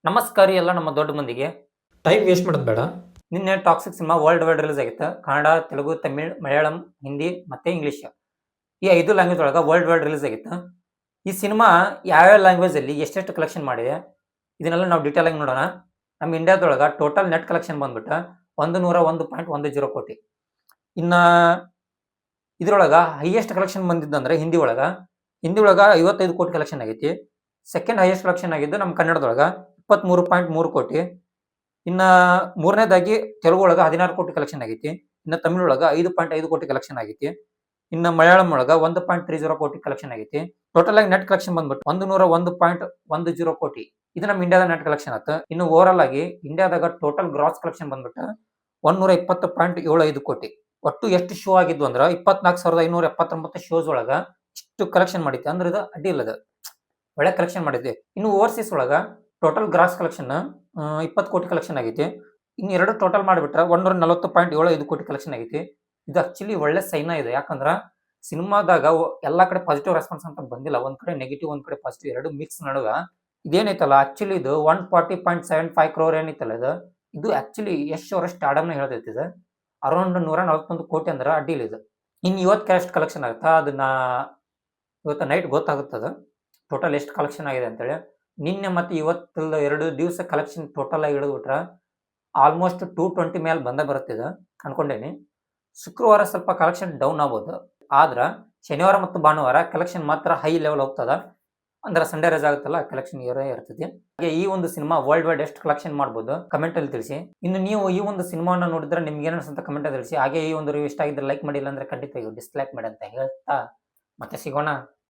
ನಮಸ್ಕಾರ ಎಲ್ಲ ನಮ್ಮ ದೊಡ್ಡ ಮಂದಿಗೆ. ಟೈಮ್ ವೇಸ್ಟ್ ಮಾಡೋದು ಬೇಡ. ನಿನ್ನೆ toxic cinema world wide release ಆಗಿತ್ತು. ಕನ್ನಡ, ತೆಲುಗು, ತಮಿಳ್, ಮಲಯಾಳಂ, ಹಿಂದಿ ಮತ್ತೆ ಇಂಗ್ಲಿಷ್. ಈ 5 ಲ್ಯಾಂಗ್ವೇಜ್ ಒಳಗೆ ವರ್ಲ್ಡ್ ವೈಡ್ ರಿಲೀಸ್ ಆಗಿತ್ತು. ಈ ಸಿನಿಮಾ ಯಾವ್ಯಾವ ಲ್ಯಾಂಗ್ವೇಜ್ ಅಲ್ಲಿ ಎಷ್ಟೆಷ್ಟು ಕಲೆಕ್ಷನ್ ಮಾಡಿದೆ ಇದನ್ನೆಲ್ಲ ನಾವು ಡೀಟೇಲ್ ಆಗಿ ನೋಡೋಣ. ನಮ್ಮ ಇಂಡಿಯಾದೊಳಗೆ ಟೋಟಲ್ ನೆಟ್ ಕಲೆಕ್ಷನ್ ಬಂದ್ಬಿಟ್ಟು 101.10 ಕೋಟಿ. ಇನ್ನ ಇದ್ರೊಳಗೆ ಹೈಯೆಸ್ಟ್ ಕಲೆಕ್ಷನ್ ಬಂದಿದ್ದಂದ್ರೆ ಹಿಂದಿ ಒಳಗೆ 55 ಕೋಟಿ ಕಲೆಕ್ಷನ್ ಆಗೈತಿ. ಸೆಕೆಂಡ್ ಹೈಯೆಸ್ಟ್ ಕಲೆಕ್ಷನ್ ಆಗಿದ್ದು ನಮ್ಮ ಕನ್ನಡದೊಳಗೆ 23.3 ಕೋಟಿ. ಇನ್ನ ಮೂರನೇದಾಗಿ ತೆಲುಗು ಒಳಗ 16 ಕೋಟಿ ಕಲೆಕ್ಷನ್ ಆಗೈತಿ. ಇನ್ನ ತಮಿಳ್ ಒಳಗ 5.5 ಕೋಟಿ ಕಲೆಕ್ಷನ್ ಆಗೈತಿ. ಇನ್ನ ಮಲಯಾಳಂ ಒಳಗ 1.30 ಕೋಟಿ ಕಲೆಕ್ಷನ್ ಆಗೈತಿ. ಟೋಟಲ್ ಆಗಿ ನೆಟ್ ಕಲೆಕ್ಷನ್ ಬಂದ್ಬಿಟ್ಟು 101.10 ಕೋಟಿ. ಇದು ನಮ್ಮ ಇಂಡಿಯಾದ ನೆಟ್ ಕಲೆಕ್ಷನ್ ಆಯ್ತು. ಇನ್ನು ಓವರ್ ಆಲ್ ಆಗಿ ಇಂಡಿಯಾದಾಗ ಟೋಟಲ್ ಗ್ರಾಸ್ ಕಲೆಕ್ಷನ್ ಬಂದ್ಬಿಟ್ಟು 120.75 ಕೋಟಿ. ಒಟ್ಟು ಎಷ್ಟು ಶೋ ಆಗಿದ್ವು ಅಂದ್ರ 24,579 ಶೋಸ್ ಒಳಗ ಇಷ್ಟು ಕಲೆಕ್ಷನ್ ಮಾಡೈತಿ. ಅಂದ್ರೆ ಇದು ಅಡ್ಡಿ ಇಲ್ಲದ ಒಳ್ಳೆ ಕಲೆಕ್ಷನ್ ಮಾಡೈತಿ. ಇನ್ನು ಓವರ್ಸೀಸ್ ಒಳಗ ಟೋಟಲ್ ಗ್ರಾಸ್ ಕಲೆಕ್ಷನ್ 20 ಕೋಟಿ ಕಲೆಕ್ಷನ್ ಆಗೈತಿ. ಇನ್ನು ಎರಡು ಟೋಟಲ್ ಮಾಡಿಬಿಟ್ರೆ 140.75 ಕೋಟಿ ಕಲೆಕ್ಷನ್ ಆಗೈತಿ. ಇದು ಆಕ್ಚುಲಿ ಒಳ್ಳೆ ಸೈನ್ ಇದೆ. ಯಾಕಂದ್ರ ಸಿನಿಮಾದಾಗ ಎಲ್ಲಾ ಕಡೆ ಪಾಸಿಟಿವ್ ರೆಸ್ಪಾನ್ಸ್ ಅಂತ ಬಂದಿಲ್ಲ. ಒಂದ್ ಕಡೆ ನೆಗೆಟಿವ್, ಒಂದ್ ಕಡೆ ಪಾಸಿಟಿವ್, ಎರಡು ಮಿಕ್ಸ್ ನಡುವ ಇದೇನೈತಲ್ಲ ಆಕ್ಚುಲಿ ಇದು 140.75 ಕ್ರೋರ್ ಏನೈತಲ್ಲ ಇದು ಆಕ್ಚುಲಿ ಯಶ್ ಅವರ ಸ್ಟಾರ್ಡಮ್ನ ಹೇಳ್ತೈತಿ. ಇದು ಅರೌಂಡ್ 141 ಕೋಟಿ ಅಂದ್ರೆ ಅಡ್ಡಿಲ್ಲ ಇದು. ಇನ್ನು ಇವತ್ತು ಎಷ್ಟು ಕಲೆಕ್ಷನ್ ಆಗುತ್ತಾ ಅದನ್ನ ಇವತ್ತು ನೈಟ್ ಗೊತ್ತಾಗುತ್ತದ ಟೋಟಲ್ ಎಷ್ಟು ಕಲೆಕ್ಷನ್ ಆಗಿದೆ ಅಂತೇಳಿ. ನಿನ್ನೆ ಮತ್ತೆ ಇವತ್ತು 2 ದಿವಸ ಕಲೆಕ್ಷನ್ ಟೋಟಲ್ ಆಗಿ ಹಿಡಿದ್ಬಿಟ್ರೆ ಆಲ್ಮೋಸ್ಟ್ 220 ಮೇಲೆ ಬರುತ್ತೆ ಅನ್ಕೊಂಡೇನಿ. ಶುಕ್ರವಾರ ಸ್ವಲ್ಪ ಕಲೆಕ್ಷನ್ ಡೌನ್ ಆಗ್ಬೋದು, ಆದ್ರ ಶನಿವಾರ ಮತ್ತು ಭಾನುವಾರ ಕಲೆಕ್ಷನ್ ಮಾತ್ರ ಹೈ ಲೆವೆಲ್ ಹೋಗ್ತದ. ಅಂದ್ರೆ ಸಂಡೇ ರಜಾ ಆಗುತ್ತಲ್ಲ, ಕಲೆಕ್ಷನ್ ಇರ್ತದೆ. ಹಾಗೆ ಈ ಒಂದು ಸಿನಿಮಾ ವರ್ಲ್ಡ್ ವೈಡ್ ಎಷ್ಟು ಕಲೆಕ್ಷನ್ ಮಾಡ್ಬೋದು ಕಮೆಂಟ್ ಅಲ್ಲಿ ತಿಳಿಸಿ. ಇನ್ನು ನೀವು ಈ ಒಂದು ಸಿನಿಮಾನ ನೋಡಿದ್ರೆ ನಿಮ್ಗೆ ಏನು ಅನ್ಸುತ್ತೆ ಕಮೆಂಟ್ ಅಲ್ಲಿ ತಿಳಿಸಿ. ಹಾಗೆ ಈ ಒಂದು ರಿವ್ಯೂ ಇಷ್ಟ ಆಗಿದ್ರೆ ಲೈಕ್ ಮಾಡಿಲ್ಲ ಅಂದ್ರೆ ಖಂಡಿತ ಡಿಸ್ಲೈಕ್ ಮಾಡಿ ಅಂತ ಹೇಳ್ತಾ ಮತ್ತೆ ಸಿಗೋಣ.